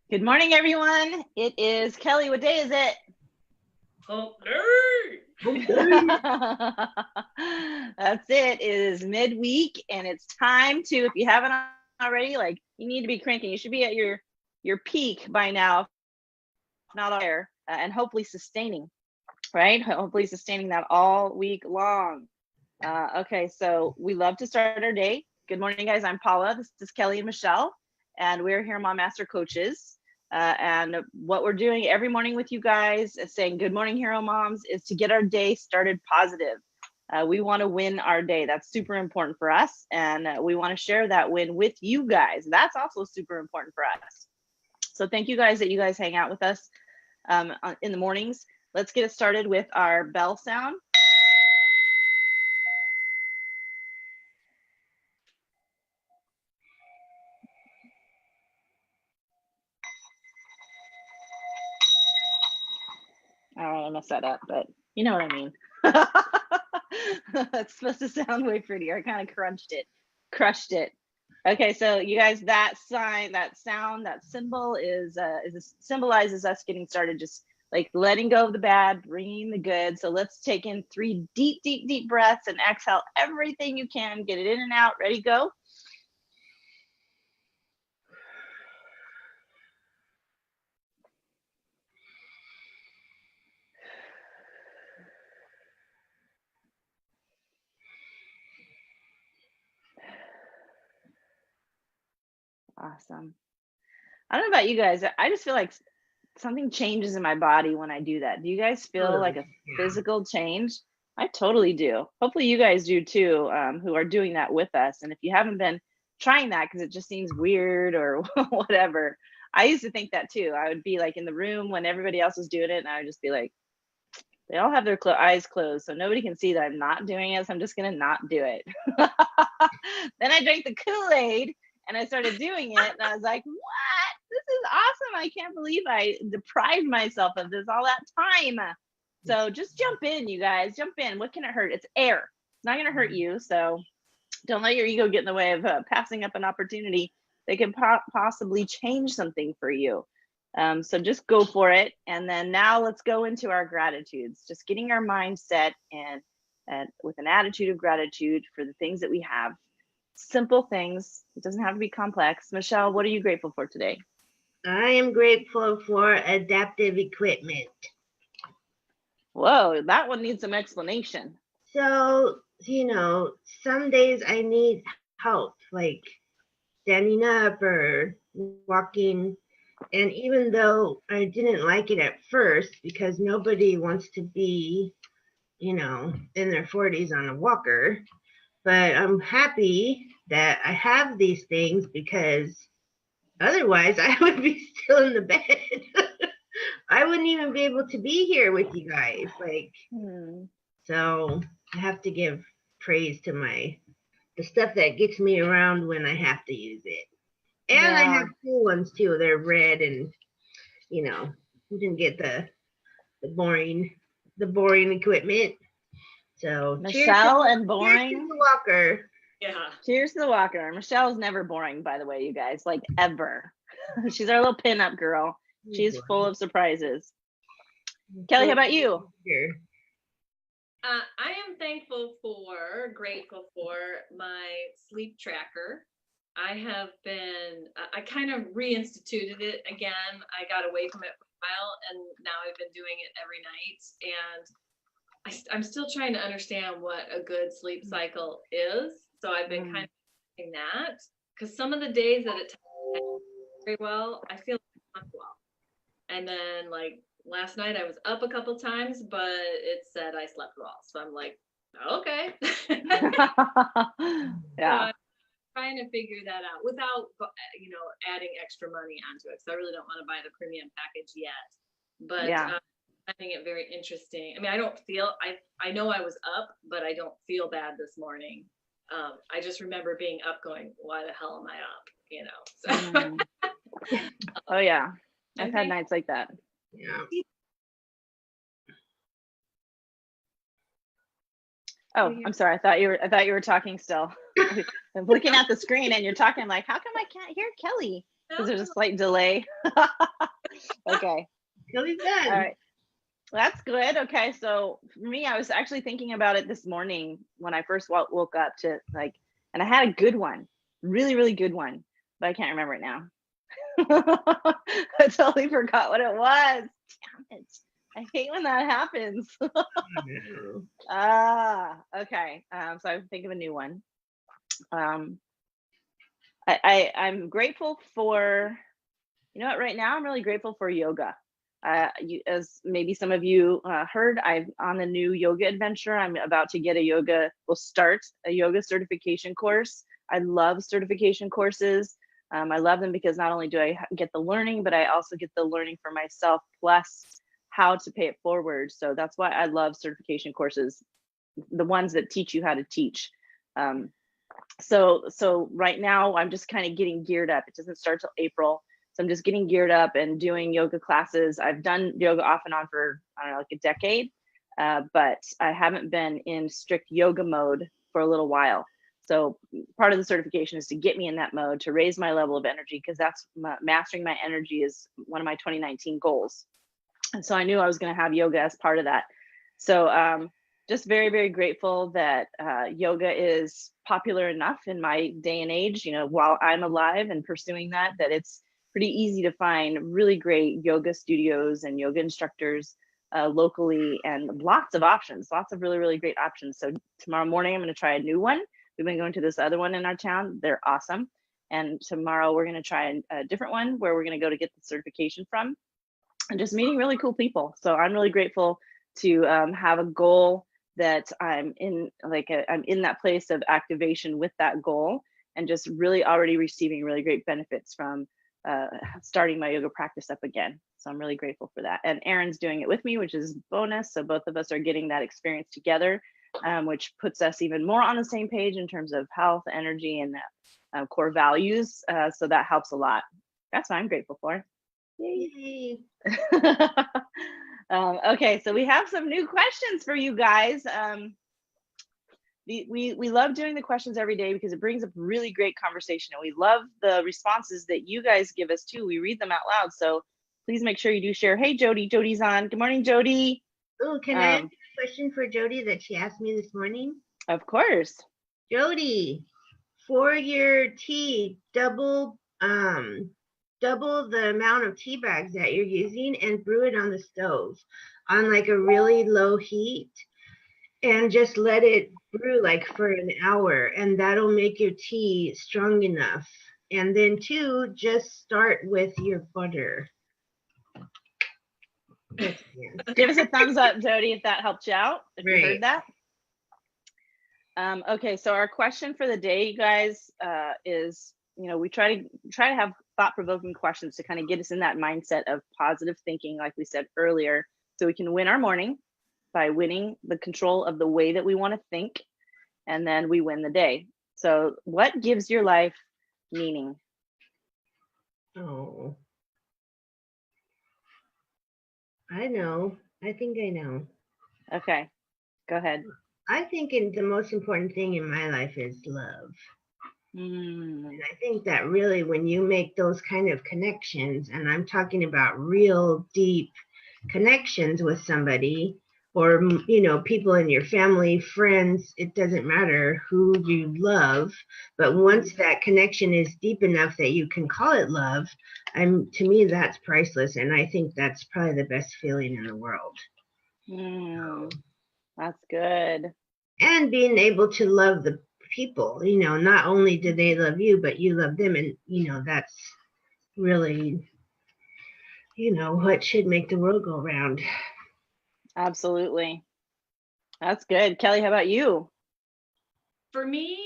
Good morning, everyone. It is Kelly. What day is it? Hump day. Hump day. That's it. It is midweek, and it's time to, if you haven't already, like you need to be cranking. You should be at your peak by now, not there, and hopefully sustaining, right? Hopefully sustaining that all week long. Okay, so we love to start our day. Good morning, guys. I'm Paula. This is Kelly and Michelle, and we're here, Mom Master Coaches. And what we're doing every morning with you guys is saying good morning, Hero Moms, is to get our day started positive. We want to win our day. That's super important for us. And we want to share that win with you guys. That's also super important for us. So thank you guys that you guys hang out with us in the mornings. Let's get it started with our bell sound. I messed that up, but you know what I mean. It's supposed to sound way prettier. I kind of crushed it. Okay, so you guys, that sign, that sound, that symbol is symbolizes us getting started, just like letting go of the bad, bringing the good. So let's take in 3 deep breaths and exhale everything you can. Get it in and out. Ready, go. Awesome. I don't know about you guys. I just feel like something changes in my body when I do that. Do you guys feel like a physical change? I totally do. Hopefully you guys do too, who are doing that with us. And if you haven't been trying that because it just seems weird or whatever, I used to think that too. I would be like in the room when everybody else was doing it, and I would just be like, they all have their eyes closed, so nobody can see that I'm not doing it, so I'm just going to not do it. Then I drank the Kool-Aid and I started doing it, and I was like, what? This is awesome. I can't believe I deprived myself of this all that time. So just jump in, you guys. Jump in. What can it hurt? It's air. It's not going to hurt you. So don't let your ego get in the way of passing up an opportunity that could possibly change something for you. So just go for it. And then now let's go into our gratitudes, just getting our mind set and with an attitude of gratitude for the things that we have. Simple things. It doesn't have to be complex. Michelle, what are you grateful for today? I am grateful for adaptive equipment. Whoa, that one needs some explanation. So, some days I need help, like standing up or walking. And even though I didn't like it at first, because nobody wants to be, in their 40s on a walker, but I'm happy that I have these things because otherwise I would be still in the bed. I wouldn't even be able to be here with you guys. So I have to give praise to the stuff that gets me around when I have to use it. And I have cool ones too. They're red and you didn't get the boring equipment. So Michelle and boring. Cheers to the walker. Yeah. Cheers to the walker. Michelle's never boring, by the way, you guys, like ever. She's our little pinup girl. She's full of surprises. Kelly, how about you? I am grateful for my sleep tracker. I kind of reinstituted it again. I got away from it for a while, and now I've been doing it every night. And I'm still trying to understand what a good sleep cycle is. So I've been kind of doing that, because some of the days that it tells very well, I feel like I'm well. And then like last night I was up a couple times, but it said I slept well. So I'm like, okay. Yeah. So trying to figure that out without, adding extra money onto it. So I really don't want to buy the premium package yet, but I think it very interesting. I mean, I know I was up, but I don't feel bad this morning. I just remember being up going, why the hell am I up? So. Oh yeah. I've had nights like that. Yeah. Oh, I'm sorry. I thought you were talking still. I'm looking at the screen and you're talking. I'm like, how come I can't hear Kelly? because there's a slight delay. Okay. Kelly's done. All right. That's good. Okay. So for me, I was actually thinking about it this morning when I first woke up to like, and I had a good one, really, really good one, but I can't remember it now. I totally forgot what it was. Damn it. I hate when that happens. Okay. So I think of a new one. I'm grateful for, you know what, right now I'm really grateful for yoga. As maybe some of you heard, I'm on a new yoga adventure. I'm about to get start a yoga certification course. I love certification courses. I love them because not only do I get the learning, but I also get the learning for myself, plus how to pay it forward. So that's why I love certification courses, the ones that teach you how to teach. So right now I'm just kind of getting geared up. It doesn't start till April. So I'm just getting geared up and doing yoga classes. I've done yoga off and on for, I don't know, like a decade, but I haven't been in strict yoga mode for a little while. So part of the certification is to get me in that mode, to raise my level of energy, because that's mastering my energy is one of my 2019 goals. And so I knew I was going to have yoga as part of that. So just very, very grateful that yoga is popular enough in my day and age, you know, while I'm alive and pursuing that it's pretty easy to find really great yoga studios and yoga instructors locally, and lots of options, lots of really, really great options. So tomorrow morning, I'm going to try a new one. We've been going to this other one in our town. They're awesome. And tomorrow we're going to try a different one where we're going to go to get the certification from, and just meeting really cool people. So I'm really grateful to have a goal that I'm in, I'm in that place of activation with that goal, and just really already receiving really great benefits from starting my yoga practice up again. So I'm really grateful for that. And Erin's doing it with me, which is bonus. So both of us are getting that experience together, which puts us even more on the same page in terms of health, energy, and core values. So that helps a lot. That's what I'm grateful for. Yay. Okay, so we have some new questions for you guys. We love doing the questions every day because it brings up really great conversation, and we love the responses that you guys give us too. We read them out loud, so please make sure you do share. Hey, Jody. Jody's on. Good morning, Jody. Oh, can I ask a question for Jody that she asked me this morning? Of course. Jody, for your tea, double the amount of tea bags that you're using and brew it on the stove on like a really low heat, and just let it brew like for an hour, and that'll make your tea strong enough. And then 2, just start with your butter. Give us a thumbs up, Jody, if that helped you out, if you heard that. Okay, so our question for the day, you guys, is, you know, we try to have thought-provoking questions to kind of get us in that mindset of positive thinking, like we said earlier, so we can win our morning by winning the control of the way that we want to think, and then we win the day. So what gives your life meaning? Oh, I know. I think I know. Okay, go ahead. I think the most important thing in my life is love. And I think that really when you make those kind of connections, and I'm talking about real deep connections with somebody, or, you know, people in your family, friends, it doesn't matter who you love, but once that connection is deep enough that you can call it love, to me, that's priceless. And I think that's probably the best feeling in the world. That's good. And being able to love the people, you know, not only do they love you, but you love them. And, you know, that's really, you know, what should make the world go round. Absolutely. That's good. Kelly, how about you? For me,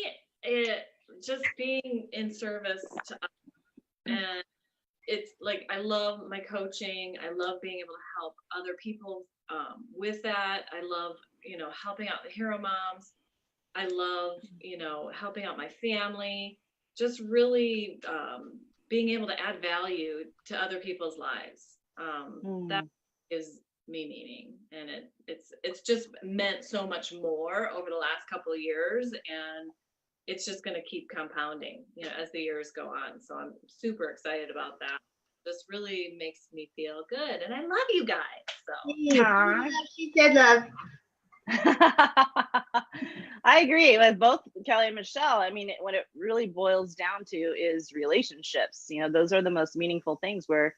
it just being in service to others. And it's like, I love my coaching. I love being able to help other people with that. I love, you know, helping out the HEROMOMs. I love, you know, helping out my family, just really being able to add value to other people's lives. That is me meaning, and it's just meant so much more over the last couple of years. And it's just going to keep compounding, you know, as the years go on. So I'm super excited about that. This really makes me feel good, and I love you guys. So She said love. I agree with both Kelly and Michelle. I mean, what it really boils down to is relationships. You know, those are the most meaningful things. We're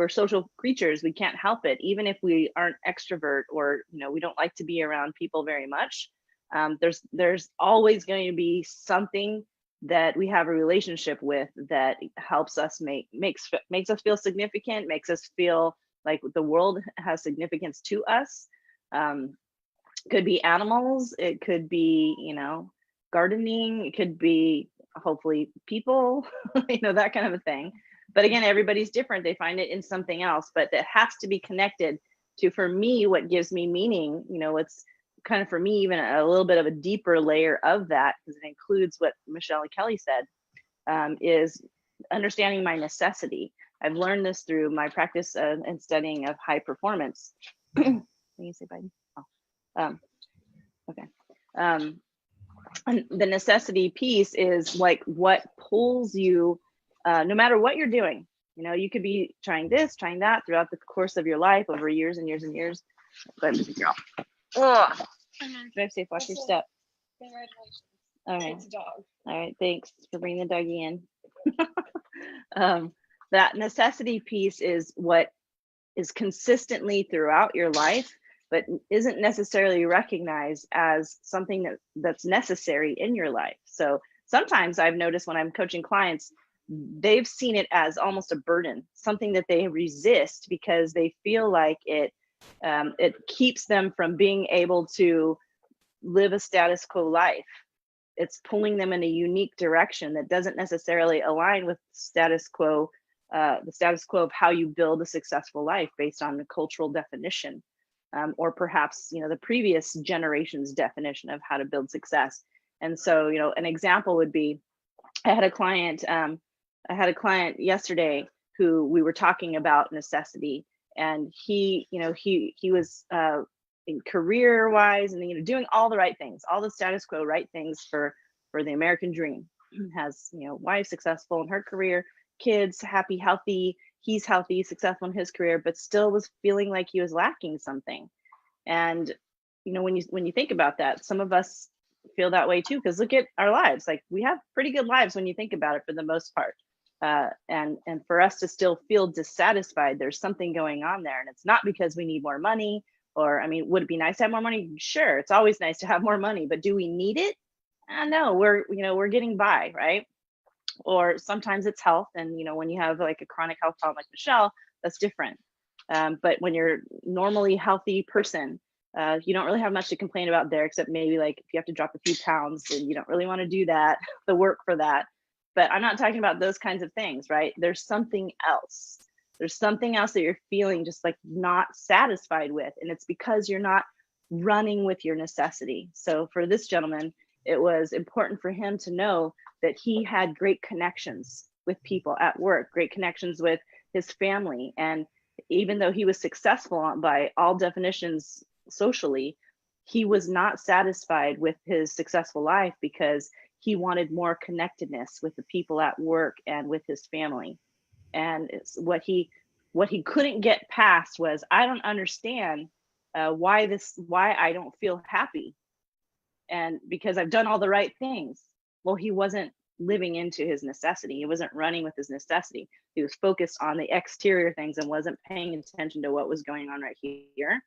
social creatures. We can't help it, even if we aren't extrovert or, you know, we don't like to be around people very much. There's always going to be something that we have a relationship with that helps us makes us feel significant, makes us feel like the world has significance to us. Could be animals, it could be, you know, gardening, it could be hopefully people, you know, that kind of a thing. But again, everybody's different. They find it in something else, but it has to be connected to, for me, what gives me meaning. You know, what's kind of for me even a little bit of a deeper layer of that, because it includes what Michelle and Kelly said, is understanding my necessity. I've learned this through my practice and studying of high performance. Can you say Biden? Oh, okay. And the necessity piece is like what pulls you, no matter what you're doing. You know, you could be trying this, trying that throughout the course of your life over years and years and years. But girl, drive safe, watch your step. Congratulations. All right. It's a dog. All right, thanks for bringing the doggy in. That necessity piece is what is consistently throughout your life, but isn't necessarily recognized as something that's necessary in your life. So sometimes I've noticed when I'm coaching clients, they've seen it as almost a burden, something that they resist because they feel like it keeps them from being able to live a status quo life. It's pulling them in a unique direction that doesn't necessarily align with status quo, the status quo of how you build a successful life based on the cultural definition, or perhaps, you know, the previous generation's definition of how to build success. And so, you know, an example would be, I had a client yesterday who we were talking about necessity, and he was in career wise and, you know, doing all the right things, all the status quo right things for the American dream. Has, you know, wife successful in her career, kids happy, healthy, he's healthy, successful in his career, but still was feeling like he was lacking something. And, you know, when you think about that, some of us feel that way too, because look at our lives. Like, we have pretty good lives when you think about it for the most part. And for us to still feel dissatisfied, there's something going on there. And it's not because we need more money, or, I mean, would it be nice to have more money? Sure, it's always nice to have more money, but do we need it? No, we're getting by, right? Or sometimes it's health. And, you know, when you have like a chronic health problem like Michelle, that's different. But when you're normally healthy person, you don't really have much to complain about there, except maybe like if you have to drop a few pounds and you don't really want to do that, the work for that. But I'm not talking about those kinds of things, right? There's something else. There's something else that you're feeling just like not satisfied with. And it's because you're not running with your necessity. So for this gentleman, it was important for him to know that he had great connections with people at work, great connections with his family. And even though he was successful by all definitions socially, he was not satisfied with his successful life because he wanted more connectedness with the people at work and with his family. And it's what he couldn't get past was, I don't understand why I don't feel happy, and because I've done all the right things. Well, he wasn't living into his necessity. He wasn't running with his necessity. He was focused on the exterior things and wasn't paying attention to what was going on right here.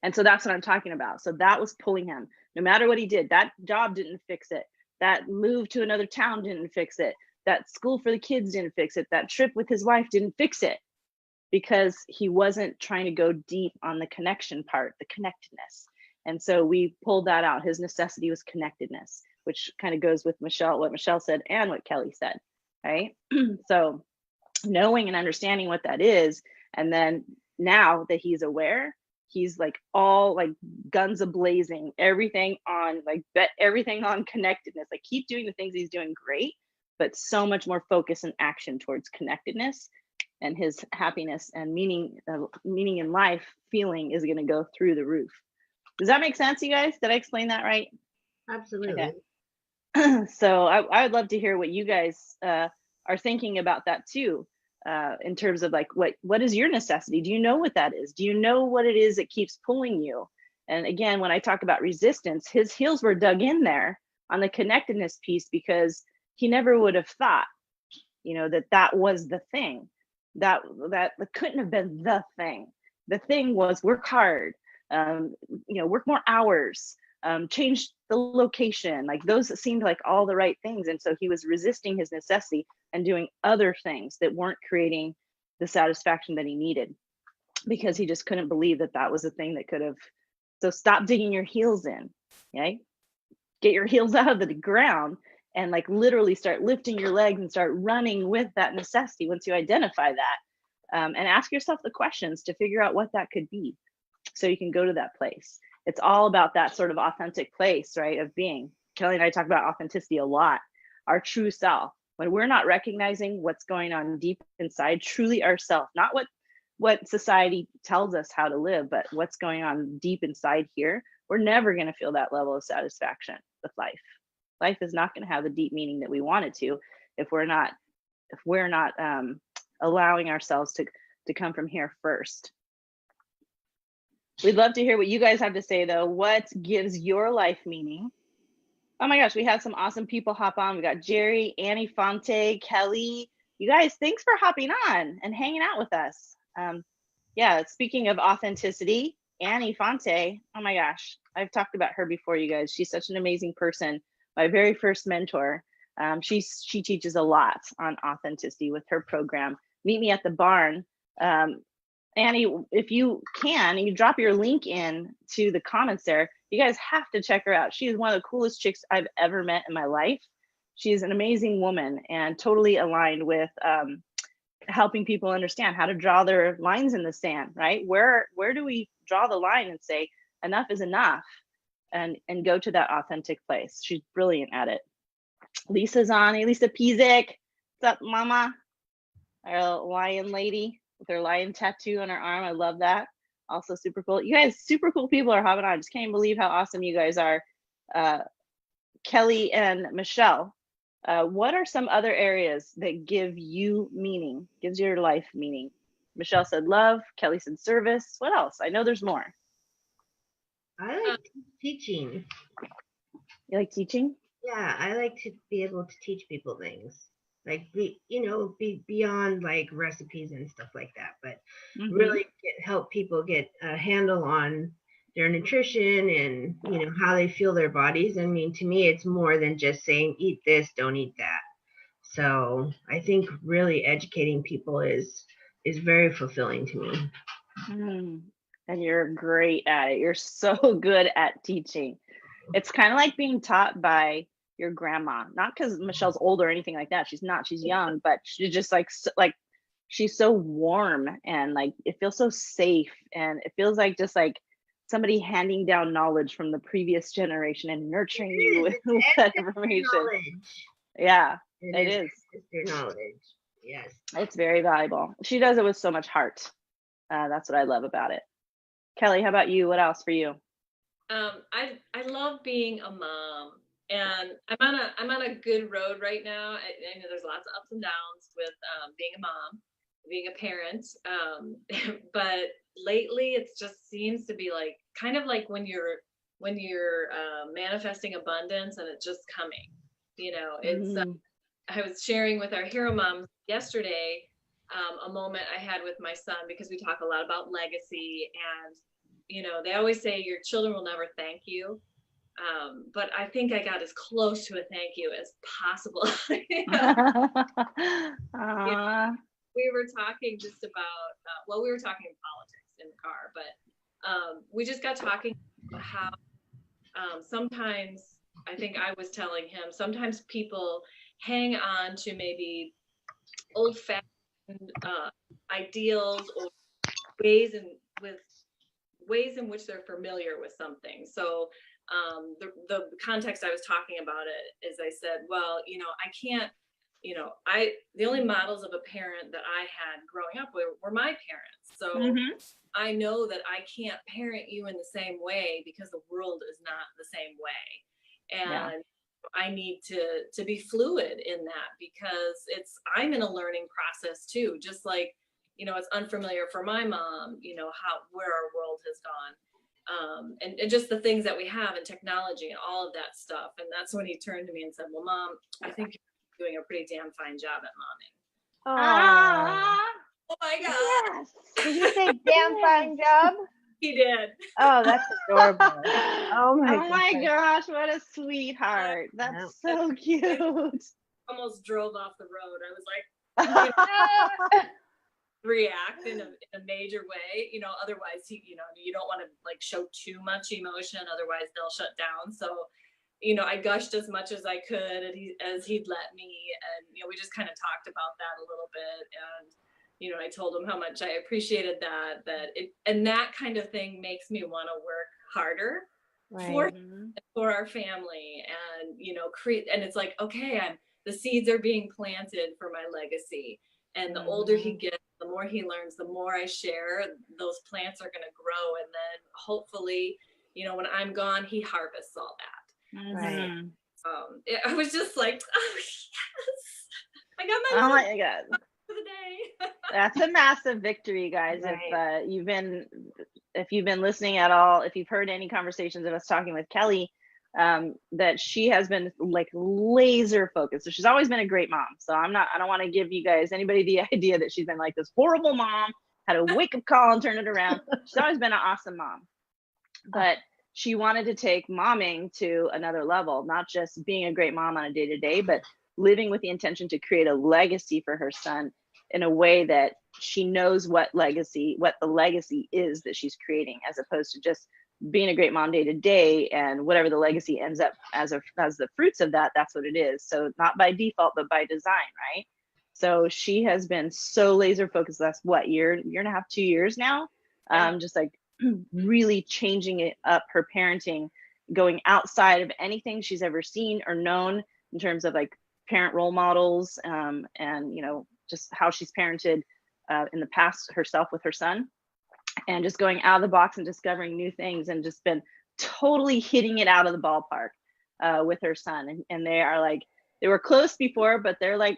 And so that's what I'm talking about. So that was pulling him. No matter what he did, that job didn't fix it. That move to another town didn't fix it. That school for the kids didn't fix it. That trip with his wife didn't fix it, because he wasn't trying to go deep on the connection part, the connectedness. And so we pulled that out. His necessity was connectedness, which kind of goes with what Michelle said and what Kelly said, right? So knowing and understanding what that is, and then now that he's aware, he's like all like guns a-blazing, everything on bet everything on connectedness. Like, keep doing the things he's doing great, but so much more focus and action towards connectedness, and his happiness and meaning in life feeling is going to go through the roof. Does that make sense, you guys? Did I explain that right? Absolutely. So I would love to hear what you guys are thinking about that too, in terms of like what is your necessity? Do you know what that is? Do you know what it is that keeps pulling you? And again, when I talk about resistance, his heels were dug in there on the connectedness piece because he never would have thought, that that was the thing. That couldn't have been the thing. The thing was work hard, work more hours, change the location. Like those seemed like all the right things. And so he was resisting his necessity and doing other things that weren't creating the satisfaction that he needed because he just couldn't believe that that was a thing that could have. So stop digging your heels in, right? Get your heels out of the ground and like literally start lifting your legs and start running with that necessity once you identify that, and ask yourself the questions to figure out what that could be so you can go to that place. It's all about that sort of authentic place, right, of being. Kelly and I talk about authenticity a lot, our true self. When we're not recognizing what's going on deep inside, truly ourself, not what society tells us how to live, but what's going on deep inside here, we're never going to feel that level of satisfaction with life. Life is not going to have the deep meaning that we want it to if we're not allowing ourselves to come from here first. We'd love to hear what you guys have to say, though. What gives your life meaning? Oh my gosh, we had some awesome people hop on. We got Jerry, Annie Fonte, Kelly. You guys, thanks for hopping on and hanging out with us. Yeah, speaking of authenticity, Annie Fonte, oh my gosh, I've talked about her before, you guys. She's such an amazing person. My very first mentor. She teaches a lot on authenticity with her program. Meet me at the barn. Annie, if you can, you drop your link in to the comments there. You guys have to check her out. She is one of the coolest chicks I've ever met in my life. She's an amazing woman and totally aligned with helping people understand how to draw their lines in the sand, right? Where do we draw the line and say enough is enough and go to that authentic place? She's brilliant at it. Lisa's on. Hey, Lisa Pizik. What's up, mama? Our lion lady with her lion tattoo on her arm. I love that. Also super cool. You guys, super cool people are hopping on. I just can't believe how awesome you guys are. Kelly and Michelle, what are some other areas that give you meaning, gives your life meaning? Michelle said love. Kelly said service. What else? I know there's more. I like teaching. You like teaching? Yeah, I like to be able to teach people things. Like be beyond like recipes and stuff like that, but really help people get a handle on their nutrition and how they feel their bodies. I mean, to me, it's more than just saying eat this, don't eat that. So I think really educating people is very fulfilling to me. And you're great at it. You're so good at teaching. It's kind of like being taught by your grandma, not because Michelle's old or anything like that. She's not. She's young, but she's just like she's so warm and like it feels so safe, and it feels like just like somebody handing down knowledge from the previous generation and nurturing you with that information. Knowledge. Yeah, it is. Your knowledge. Yes, it's very valuable. She does it with so much heart. That's what I love about it. Kelly, how about you? What else for you? I love being a mom, and I'm on a good road right now. I know there's lots of ups and downs with being a mom, being a parent, but lately it just seems to be like kind of like when you're manifesting abundance and it's just coming. It's I was sharing with our HEROMOMs yesterday a moment I had with my son, because we talk a lot about legacy, and they always say your children will never thank you. But I think I got as close to a thank you as possible. We were talking just about, we were talking politics in the car, but we just got talking about how sometimes, I think I was telling him, sometimes people hang on to maybe old-fashioned ideals or ways in which they're familiar with something. So the context I was talking about it is, I said, well, I can't, the only models of a parent that I had growing up were my parents. So I know that I can't parent you in the same way because the world is not the same way. And I need to be fluid in that, because I'm in a learning process too, just like, it's unfamiliar for my mom, where our world has gone. And just the things that we have in technology and all of that stuff. And that's when he turned to me and said, well, Mom, I think you're doing a pretty damn fine job at momming. Oh, Oh my God. Yes. did he say damn fine job? He did. Oh, that's adorable. Oh my gosh, what a sweetheart. That's so cute. Almost drove off the road. I was like, react in a major way, otherwise you don't want to like show too much emotion, otherwise they'll shut down. So I gushed as much as I could, and he'd let me, and we just kind of talked about that a little bit, and I told him how much I appreciated and that kind of thing makes me want to work harder for our family, and create. And it's like, okay, the seeds are being planted for my legacy, and the older he gets, the more he learns, the more I share, those plants are going to grow, and then hopefully, when I'm gone, he harvests all that. Right. I was just like, oh yes, I got my. Oh my God. For the day. That's a massive victory, guys. Right. If you've been listening at all, if you've heard any conversations of us talking with Kelly, that she has been like laser focused. So she's always been a great mom. So I don't want to give you guys anybody the idea that she's been like this horrible mom, had a wake up call and turn it around. She's always been an awesome mom. But she wanted to take momming to another level, not just being a great mom on a day-to-day, but living with the intention to create a legacy for her son in a way that she knows what the legacy is that she's creating, as opposed to just being a great mom day to day, and whatever the legacy ends up as the fruits of that, that's what it is. So not by default, but by design, right? So she has been so laser focused last year and a half, 2 years now, just like really changing it up, her parenting, going outside of anything she's ever seen or known in terms of like parent role models, and just how she's parented in the past herself with her son, and just going out of the box and discovering new things, and just been totally hitting it out of the ballpark with her son. And they were close before, but they're like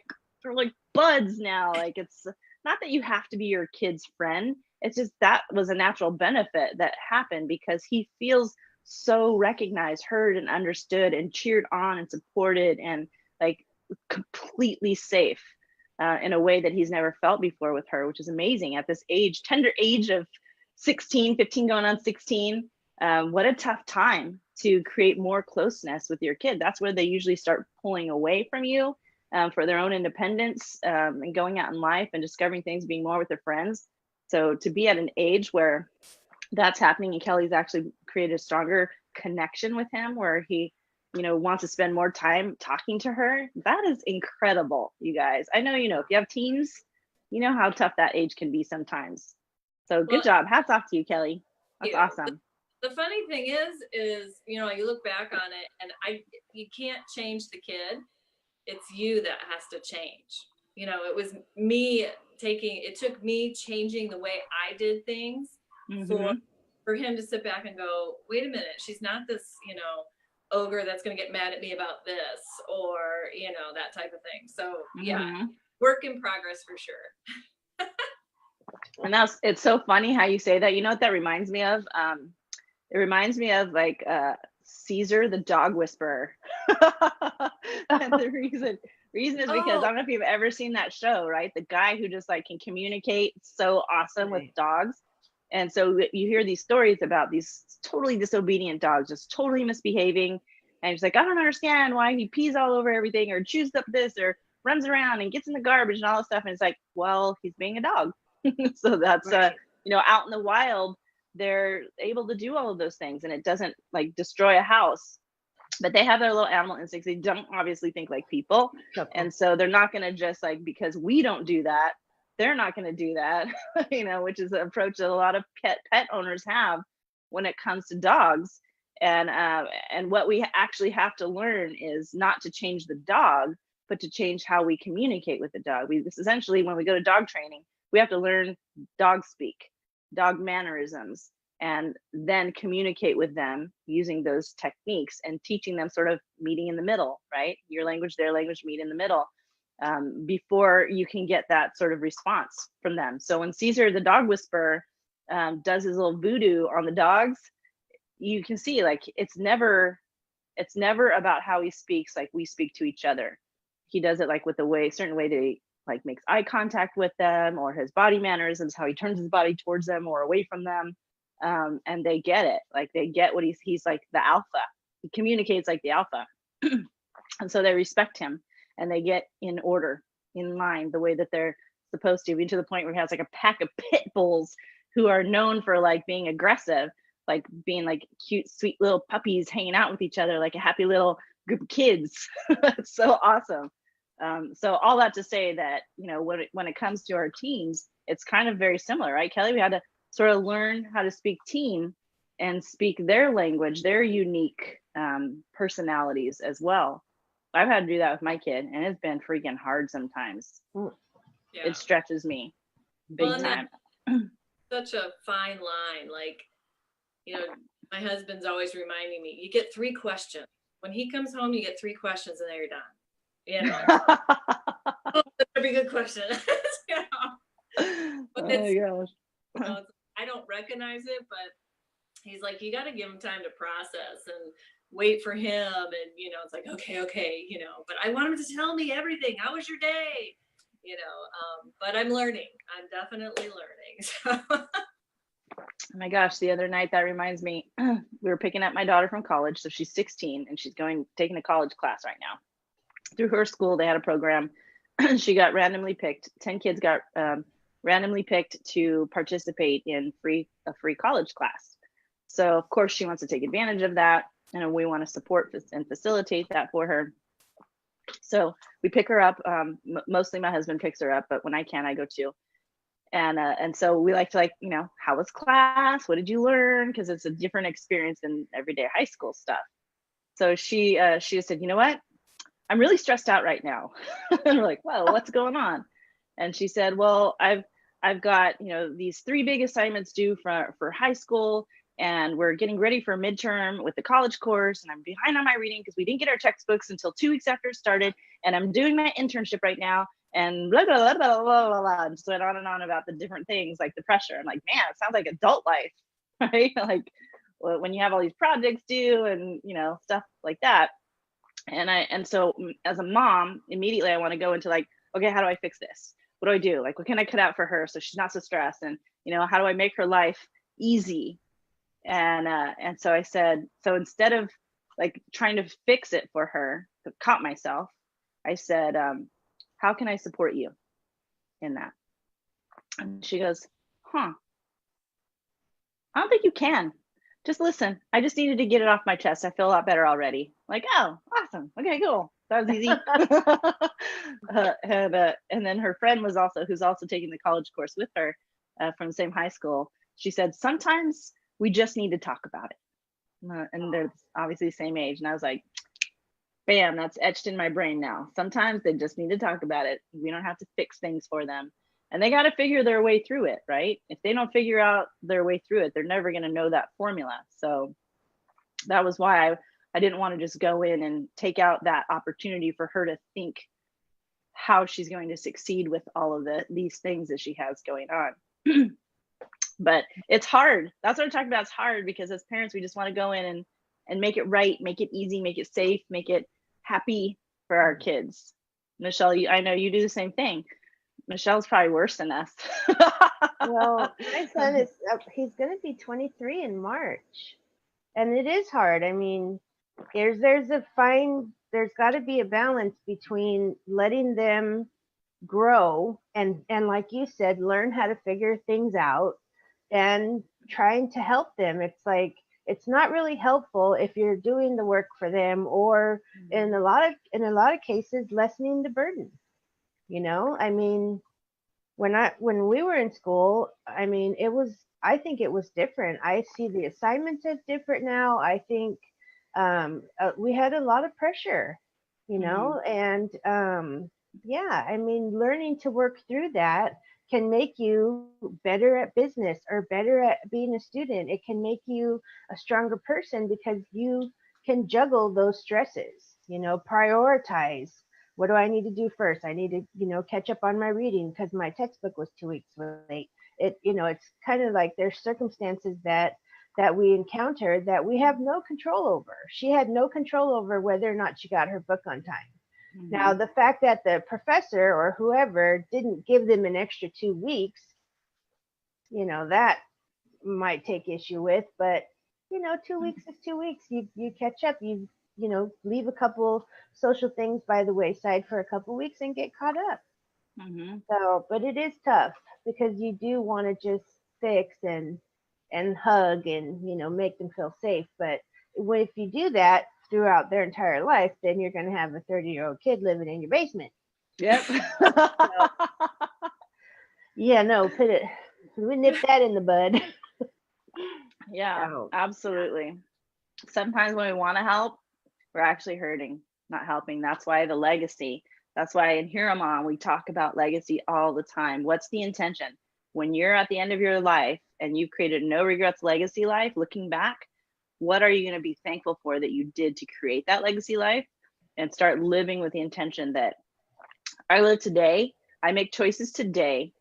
buds now. Like, it's not that you have to be your kid's friend. It's just that was a natural benefit that happened because he feels so recognized, heard, and understood, and cheered on and supported, and like completely safe in a way that he's never felt before with her, which is amazing at this age, tender age of 15 going on 16. What a tough time to create more closeness with your kid. That's where they usually start pulling away from you for their own independence, and going out in life and discovering things, being more with their friends. So to be at an age where that's happening, and Kelly's actually created a stronger connection with him, where he wants to spend more time talking to her. That is incredible, you guys. I know, if you have teens, you know how tough that age can be sometimes. So good job. Hats off to you, Kelly. That's awesome. The funny thing is, you look back on it, and you can't change the kid. It's you that has to change. It was me it took me changing the way I did things for him to sit back and go, wait a minute, she's not this, ogre that's going to get mad at me about this, or that type of thing. So yeah, work in progress for sure. And it's so funny how you say that. You know what that reminds me of? It reminds me of like Caesar the dog whisperer. And the reason is because I don't know if you've ever seen that show, right? The guy who just like can communicate so awesome with dogs. And so you hear these stories about these totally disobedient dogs, just totally misbehaving. And he's like, I don't understand why he pees all over everything, or chews up this, or runs around and gets in the garbage and all this stuff. And it's like, well, he's being a dog. So that's, out in the wild, they're able to do all of those things, and it doesn't like destroy a house. But they have their little animal instincts. They don't obviously think like people. And so they're not going to just like, because we don't do that, they're not going to do that, which is an approach that a lot of pet owners have when it comes to dogs. And what we actually have to learn is not to change the dog, but to change how we communicate with the dog. This essentially, when we go to dog training, we have to learn dog speak, dog mannerisms. and then communicate with them using those techniques and teaching them sort of meeting in the middle, right? Your language, their language, meet in the middle, before you can get that sort of response from them. So when Caesar, the dog whisperer, does his little voodoo on the dogs, you can see like it's never about how he speaks like we speak to each other. He does it like with a certain way that he like makes eye contact with them, or his body mannerisms, how he turns his body towards them or away from them. And they get it. Like they get what he's like the alpha. He communicates like the alpha. And so they respect him and they get in order, in line, the way that they're supposed to, even to the point where he has like a pack of pit bulls who are known for like being aggressive, like being like cute, sweet little puppies hanging out with each other, like a happy little group of kids. It's so awesome. So all that to say that, you know, when it comes to our teens, it's kind of very similar, right, Kelly? We had to sort of learn how to speak teen and speak their language, their unique personalities as well. I've had to do that with my kid, and it's been freaking hard sometimes. Yeah. It stretches me big time. Such a fine line. Like, you know, my husband's always reminding me, you get 3 questions. When he comes home, you get 3 questions and then you're done. You know, oh, that's a pretty good question. You know? But oh my gosh. You know, I don't recognize it, but he's like, you got to give him time to process and wait for him. And, you know, it's like, okay, you know, but I want him to tell me everything. How was your day? You know, but I'm learning. I'm definitely learning. So. Oh my gosh, the other night, that reminds me, we were picking up my daughter from college. So she's 16 and she's taking a college class right now. Through her school, they had a program. She got randomly picked. 10 kids got randomly picked to participate in a free college class. So of course she wants to take advantage of that, and we want to support and facilitate that for her. So we pick her up. Mostly my husband picks her up, but when I can, I go too. And so we like to, you know, how was class? What did you learn? Because it's a different experience than everyday high school stuff. So she said, you know what? I'm really stressed out right now. And we're like, whoa, what's going on? And she said, well, I've got, you know, these 3 big assignments due for high school, and we're getting ready for a midterm with the college course, and I'm behind on my reading because we didn't get our textbooks until 2 weeks after it started, and I'm doing my internship right now, and blah, blah, blah, blah, blah, blah, blah, and just went on and on about the different things, like the pressure. I'm like, man, it sounds like adult life, right? Like when you have all these projects due and, you know, stuff like that. And so as a mom, immediately I want to go into like, okay, how do I fix this? What do I do? Like, what can I cut out for her so she's not so stressed? And, you know, how do I make her life easy? And so I said, so instead of like trying to fix it for her, I caught myself. I said, how can I support you in that? And she goes, I don't think you can. Just listen. I just needed to get it off my chest. I feel a lot better already. Like, oh, awesome. Okay, cool. That was easy. And then her friend who's also taking the college course with her from the same high school. She said, sometimes we just need to talk about it. And they're obviously the same age. And I was like, bam, that's etched in my brain now. Sometimes they just need to talk about it. We don't have to fix things for them. And they got to figure their way through it, right? If they don't figure out their way through it, they're never going to know that formula. So that was why I didn't want to just go in and take out that opportunity for her to think how she's going to succeed with all of these things that she has going on. But it's hard. That's what I'm talking about. It's hard because as parents, we just want to go in and make it right, make it easy, make it safe, make it happy for our kids. Michelle, I know you do the same thing. Michelle's probably worse than us. Well, my son he's going to be 23 in March. And it is hard. I mean, there's got to be a balance between letting them grow and like you said, learn how to figure things out and trying to help them. It's like, it's not really helpful if you're doing the work for them, or in a lot of cases, lessening the burden. You know, I mean, when we were in school, I mean, I think it was different. I see the assignments as different now. I think we had a lot of pressure, you know, and yeah, I mean, learning to work through that can make you better at business or better at being a student. It can make you a stronger person because you can juggle those stresses, prioritize. What do I need to do first? I need to, catch up on my reading because my textbook was 2 weeks late. It's kind of like there's circumstances that we encounter that we have no control over. She had no control over whether or not she got her book on time. Now, the fact that the professor or whoever didn't give them an extra 2 weeks, that might take issue with, but 2 weeks is 2 weeks. You catch up, leave a couple social things by the wayside for a couple weeks and get caught up. So, but it is tough because you do want to just fix and hug and make them feel safe. But if you do that throughout their entire life, then you're going to have a 30-year-old kid living in your basement. Yep. So, yeah, no, we nip that in the bud. Yeah, absolutely. Sometimes when we want to help, we're actually hurting, not helping. That's why the legacy. That's why in HEROMOM, we talk about legacy all the time. What's the intention? When you're at the end of your life and you've created no regrets legacy life, looking back, what are you going to be thankful for that you did to create that legacy life? And start living with the intention that I live today. I make choices today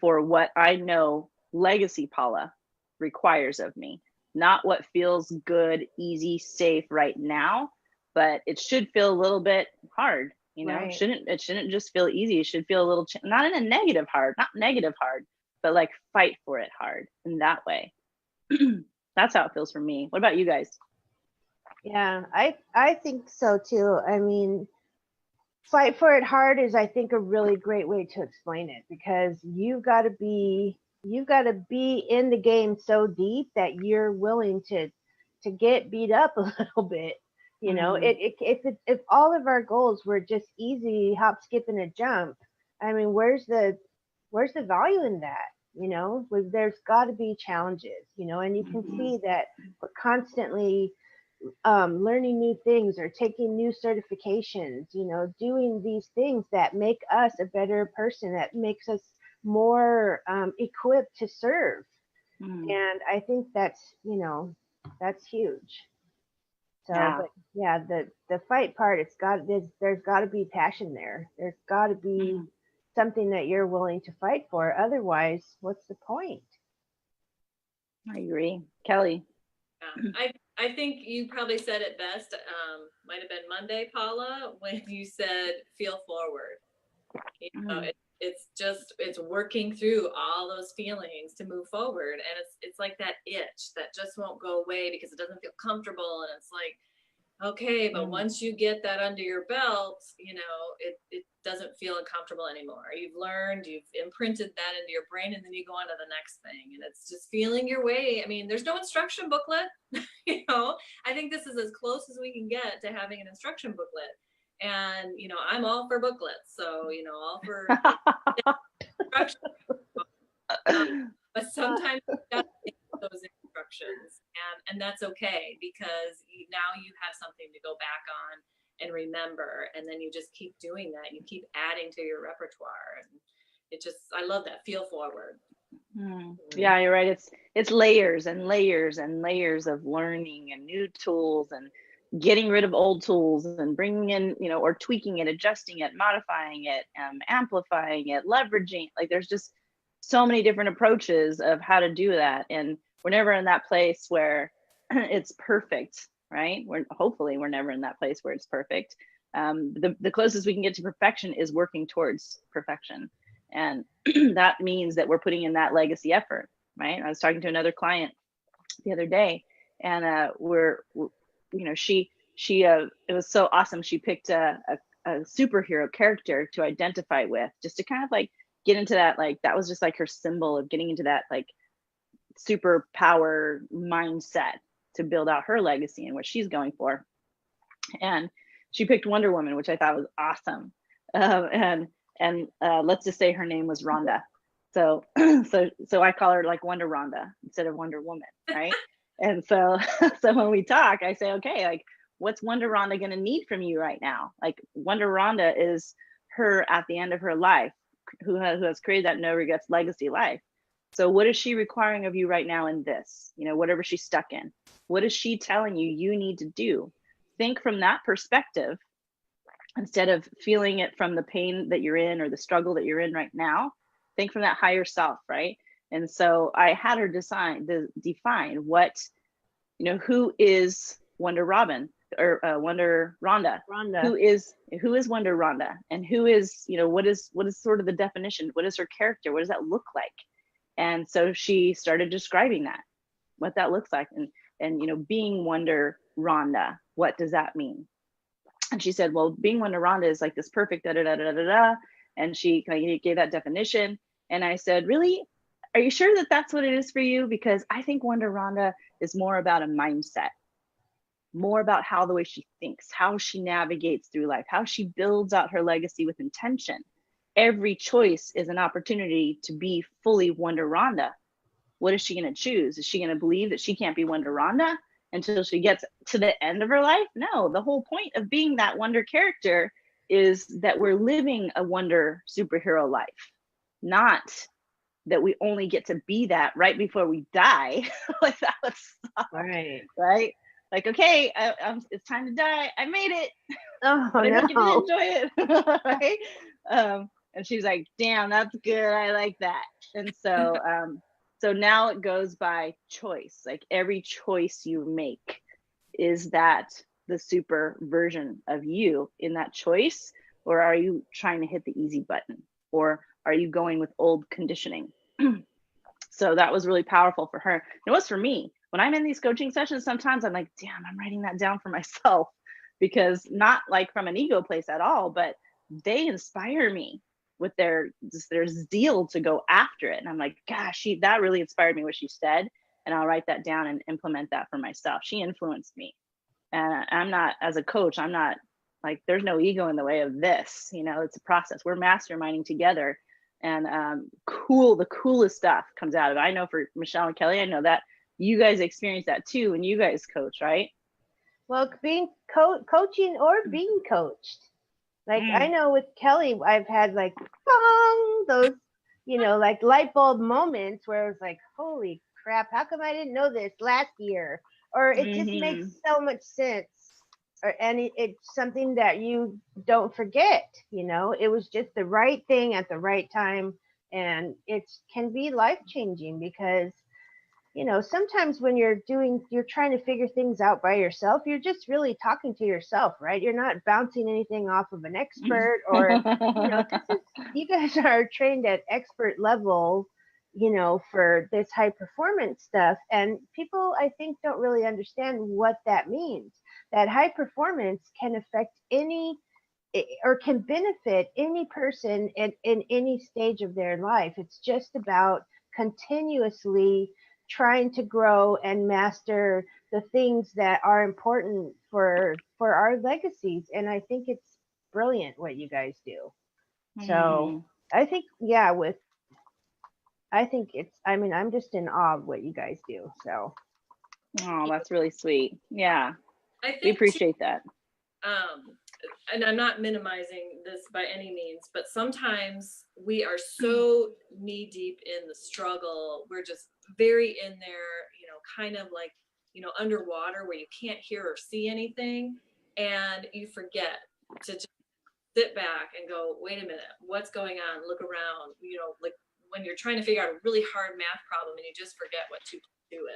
for what I know legacy Paula requires of me, not what feels good, easy, safe right now, but it should feel a little bit hard. Right. It shouldn't just feel easy. It should feel a little, not in a negative hard, not negative hard, but like fight for it hard in that way. That's how it feels for me. What about you guys? Yeah, I think so too. I mean, fight for it hard is, I think, a really great way to explain it, because you've got to be in the game so deep that you're willing to get beat up a little bit. If all of our goals were just easy hop, skip, and a jump, I mean, where's the value in that? There's got to be challenges, and you can see that we're constantly learning new things or taking new certifications, doing these things that make us a better person, that makes us more equipped to serve. And I think that's huge. So, but yeah, the fight part, there's got to be passion there. There's got to be something that you're willing to fight for. Otherwise, what's the point? I agree. Kelly. I think you probably said it best. Might have been Monday, Paula, when you said feel forward. It's working through all those feelings to move forward, and it's like that itch that just won't go away because it doesn't feel comfortable, and it's like, okay, but once you get that under your belt, it doesn't feel uncomfortable anymore. You've learned, you've imprinted that into your brain, and then you go on to the next thing, and it's just feeling your way. I mean, there's no instruction booklet. I think this is as close as we can get to having an instruction booklet. And, I'm all for booklets. So, all for instruction. But sometimes you got to make those instructions, and that's okay, because now you have something to go back on and remember, and then you just keep doing that. You keep adding to your repertoire, and I love that. Feel forward. Yeah, you're right. It's layers and layers and layers of learning and new tools and getting rid of old tools and bringing in, or tweaking it, adjusting it, modifying it, amplifying it, leveraging. Like, there's just so many different approaches of how to do that. And we're never in that place where it's perfect, right? Hopefully we're never in that place where it's perfect. The closest we can get to perfection is working towards perfection. And that means that we're putting in that legacy effort, right? I was talking to another client the other day, and it was so awesome. She picked a superhero character to identify with, just to kind of like get into that, like, that was just like her symbol of getting into that like superpower mindset to build out her legacy and what she's going for. And she picked Wonder Woman, which I thought was awesome. And let's just say her name was Rhonda. So I call her like Wonder Rhonda instead of Wonder Woman, right? And so when we talk, I say, okay, like, what's Wonder Rhonda going to need from you right now? Like, Wonder Rhonda is her at the end of her life, who has created that no regrets legacy life. So what is she requiring of you right now in this, whatever she's stuck in? What is she telling you need to do? Think from that perspective instead of feeling it from the pain that you're in or the struggle that you're in right now. Think from that higher self, right? And so I had her define what, who is Wonder Robin or Wonder Rhonda? Who is Wonder Rhonda? And who is, what is sort of the definition? What is her character? What does that look like? And so she started describing that, what that looks like. And being Wonder Rhonda, what does that mean? And she said, well, being Wonder Rhonda is like this perfect da da da da da da. And she kind of gave that definition. And I said, really? Are you sure that that's what it is for you? Because I think Wonder Rhonda is more about a mindset, more about how the way she thinks, how she navigates through life, how she builds out her legacy with intention. Every choice is an opportunity to be fully Wonder Rhonda. What is she going to choose? Is she going to believe that she can't be Wonder Rhonda until she gets to the end of her life? No, the whole point of being that Wonder character is that we're living a Wonder superhero life, not that we only get to be that right before we die. Like that would suck, right? Like, okay, it's time to die. I made it. Oh, but I no. don't get to enjoy it, right? And she's like, damn, that's good. I like that. And so, so now it goes by choice. Like every choice you make, is that the super version of you in that choice? Or are you trying to hit the easy button? Or are you going with old conditioning? So that was really powerful for her. It was for me. When I'm in these coaching sessions, sometimes I'm like, damn, I'm writing that down for myself, because not like from an ego place at all, but they inspire me with their zeal to go after it. And I'm like, gosh, that really inspired me what she said. And I'll write that down and implement that for myself. She influenced me. And I'm not, as a coach, I'm not like, there's no ego in the way of this. It's a process. We're masterminding together. And the coolest stuff comes out of it. I know for Michelle and Kelly, I know that you guys experience that too when you guys coach, right? Well, being coaching or being coached. Like I know with Kelly, I've had like those, like light bulb moments where it was like, holy crap, how come I didn't know this last year? Or it just makes so much sense. And it's something that you don't forget, it was just the right thing at the right time. And it can be life changing because, sometimes when you're trying to figure things out by yourself, you're just really talking to yourself, right? You're not bouncing anything off of an expert or, you guys are trained at expert level, for this high performance stuff. And people, I think, don't really understand what that means. That high performance can affect or can benefit any person in any stage of their life. It's just about continuously trying to grow and master the things that are important for our legacies. And I think it's brilliant what you guys do. So I think, I'm just in awe of what you guys do. So. Oh, that's really sweet. Yeah. I think we appreciate that. And I'm not minimizing this by any means, but sometimes we are so knee deep in the struggle. We're just very in there, kind of like, underwater where you can't hear or see anything. And you forget to just sit back and go, wait a minute, what's going on? Look around, like when you're trying to figure out a really hard math problem and you just forget what 2 + 2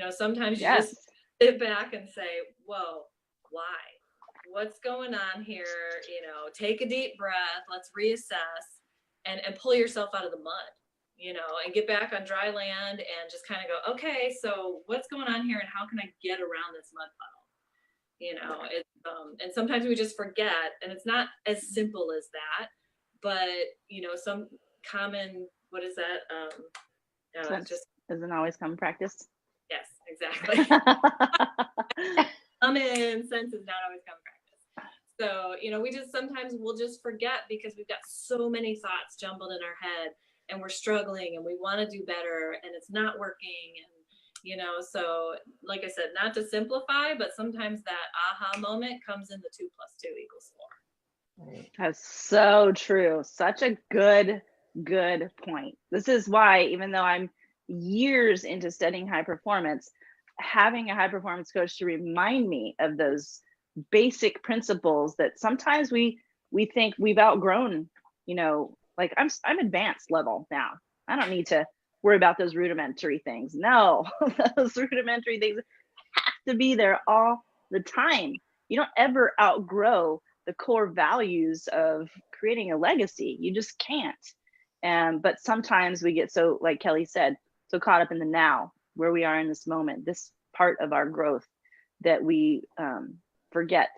is. Sometimes you just sit back and say, whoa, why? What's going on here? Take a deep breath, let's reassess and pull yourself out of the mud, and get back on dry land and just kind of go, okay, so what's going on here and how can I get around this mud puddle? And sometimes we just forget, and it's not as simple as that, but some common, what is that? Just isn't always common practice. Yes, exactly. Common sense is not always common practice. So, we'll just forget because we've got so many thoughts jumbled in our head and we're struggling and we want to do better and it's not working. And, so like I said, not to simplify, but sometimes that aha moment comes in the 2 + 2 = 4. Right. That's so true. Such a good point. This is why, even though I'm years into studying high performance, having a high performance coach to remind me of those basic principles that sometimes we think we've outgrown, like I'm advanced level now. I don't need to worry about those rudimentary things. No, those rudimentary things have to be there all the time. You don't ever outgrow the core values of creating a legacy. You just can't. But sometimes we get so, like Kelly said, so caught up in the now, where we are in this moment, this part of our growth, that we forget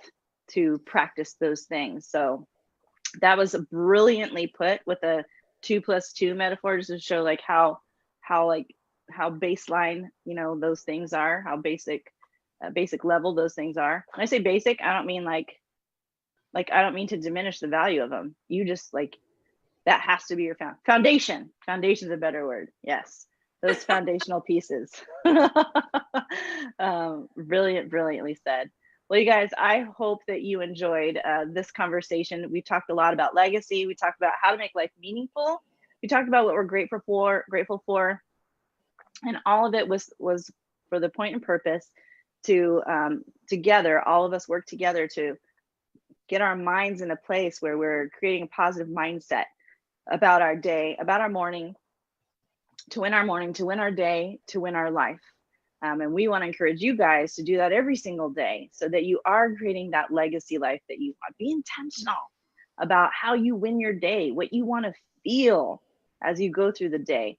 to practice those things. So that was brilliantly put with a 2+2 metaphor, just to show like how baseline, those things are, how basic level those things are. When I say basic, I don't mean like I don't mean to diminish the value of them. You just like, that has to be your foundation. Foundation's a better word. Yes, those foundational pieces. Brilliantly said. Well, you guys, I hope that you enjoyed this conversation. We talked a lot about legacy. We talked about how to make life meaningful. We talked about what we're grateful for, and all of it was for the point and purpose to together, all of us work together to get our minds in a place where we're creating a positive mindset about our day, about our morning, to win our morning, to win our day, to win our life. And we want to encourage you guys to do that every single day, so that you are creating that legacy life that you want. Be intentional about how you win your day, what you want to feel as you go through the day.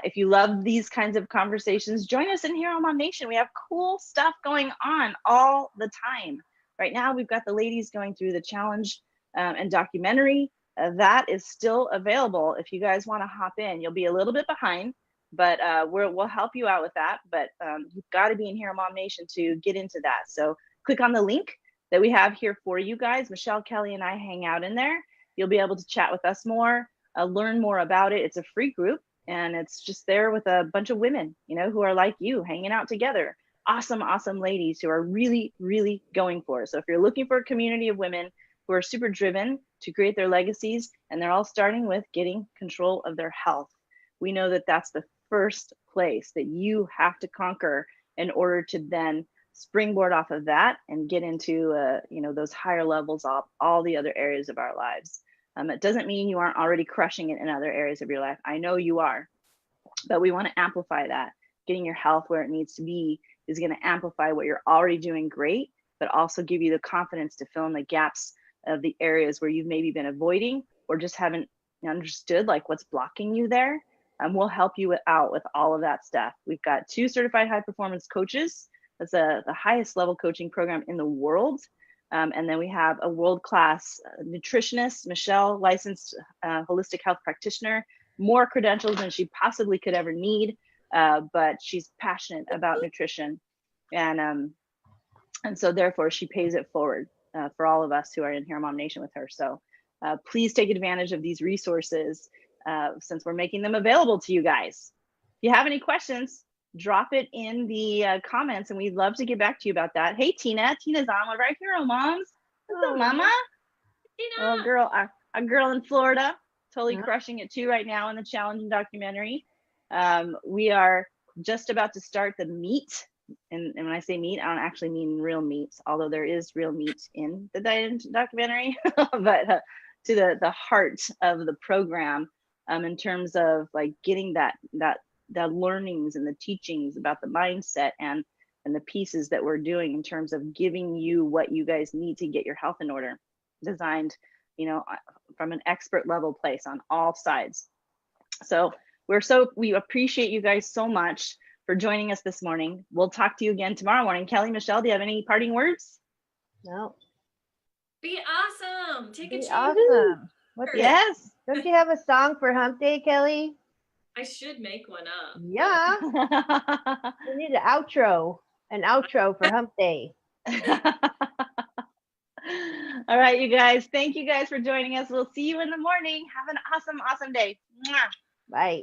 If you love these kinds of conversations, join us in HEROMOM Nation. We have cool stuff going on all the time. Right now, we've got the ladies going through the challenge and documentary. That is still available. If you guys want to hop in, you'll be a little bit behind, but we'll help you out with that. But you've got to be in HEROMOM Nation to get into that. So click on the link that we have here for you guys. Michelle, Kelly, and I hang out in there. You'll be able to chat with us more, learn more about it. It's a free group, and it's just there with a bunch of women, who are like you, hanging out together. Awesome ladies who are really going for it. So if you're looking for a community of women who are super driven to create their legacies, and they're all starting with getting control of their health, we know that that's the first place that you have to conquer in order to then springboard off of that and get into those higher levels of all the other areas of our lives. It doesn't mean you aren't already crushing it in other areas of your life. I know you are, but we want to amplify that. Getting your health where it needs to be is going to amplify what you're already doing great, but also give you the confidence to fill in the gaps of the areas where you've maybe been avoiding or just haven't understood like what's blocking you there. We'll help you out with all of that stuff. We've got 2 certified high performance coaches. That's the highest level coaching program in the world. And then we have a world-class nutritionist, Michelle, licensed holistic health practitioner, more credentials than she possibly could ever need, but she's passionate about nutrition. And so therefore she pays it forward for all of us who are in HEROMOM Nation with her. So please take advantage of these resources since we're making them available to you guys. If you have any questions, drop it in the comments, and we'd love to get back to you about that. Hey, Tina. Tina's on with our HEROMOMs. What's up, Mama? Tina. Well, girl, a girl in Florida, totally crushing it too right now in the challenge and documentary. We are just about to start the meat. And when I say meat, I don't actually mean real meat, although there is real meat in the documentary, but to the heart of the program, in terms of like getting that learnings and the teachings about the mindset and the pieces that we're doing in terms of giving you what you guys need to get your health in order, designed, from an expert level place on all sides. So we appreciate you guys so much for joining us this morning. We'll talk to you again tomorrow morning. Kelly, Michelle, do you have any parting words? No. Be awesome. Take a chance. Awesome. Yes. Don't you have a song for Hump Day, Kelly? I should make one up. Yeah. We need an outro for Hump Day. All right, you guys. Thank you guys for joining us. We'll see you in the morning. Have an awesome day. Mwah. Bye.